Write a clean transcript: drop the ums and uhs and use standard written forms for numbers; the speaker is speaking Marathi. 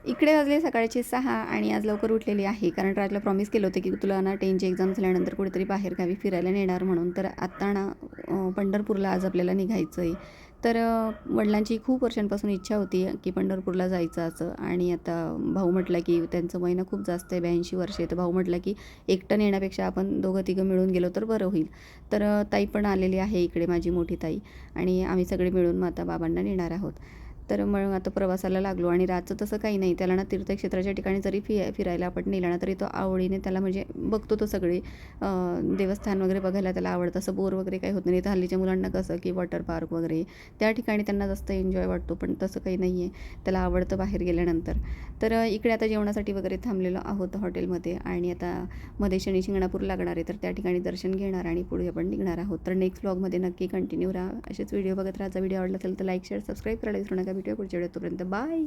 इकडे वाजले सकाळचे 6 आणि आज लवकर उठलेली आहे. कारण राजला प्रॉमिस केलं होतं, की तुला ना 10ची एक्झाम झाल्यानंतर कुठेतरी बाहेरगावी फिरायला नेणार म्हणून. तर आता ना पंढरपूरला आज आपल्याला निघायचं आहे. तर वडिलांची खूप वर्षांपासून इच्छा होती, की पंढरपूरला जायचं असं. आणि आता भाऊ म्हटला, की त्यांचं वय ना खूप जास्त आहे, 82 वर्षे. तर भाऊ म्हटला, की एकटं नेण्यापेक्षा आपण दोघं-तिघं मिळून गेलो तर बरं होईल. तर ताई पण आलेली आहे इकडे, माझी मोठी ताई. आणि आम्ही सगळे मिळून मग आता बाबांना नेणार आहोत. तर मग आता प्रवासाला लागलो आणि रातचं तसं काही नाही. त्याला ना तीर्थक्षेत्राच्या ठिकाणी जरी फिरायला आपण नेला ना, तरी तो आवडीने त्याला म्हणजे बघतो तो सगळे देवस्थान वगैरे बघायला त्याला आवडतं. असं बोर वगैरे काही होत नाही. तर हल्लीच्या मुलांना कसं की वॉटर पार्क वगैरे त्या ठिकाणी त्यांना जास्त एन्जॉय वाटतो, पण तसं काही नाही आहे. त्याला आवडतं बाहेर गेल्यानंतर. तर इकडे आता जेवणासाठी वगैरे थांबलेलो आहोत हॉटेलमध्ये आणि आता मध्ये शनी शिंगणापूर लागणार आहे, तर त्या ठिकाणी दर्शन घेणार आणि पुढे आपण निघणार आहोत. तर नेक्स्ट व्लॉगमध्ये नक्की कंटिन्यू राहा. असेच व्हिडिओ बघत राहा. व्हिडिओ आवडला असेल तर लाईक, शेअर, सबस्क्राईब करायला विसरू नका. भेटूया पुढच्या व्हिडिओ. तोपर्यंत बाय.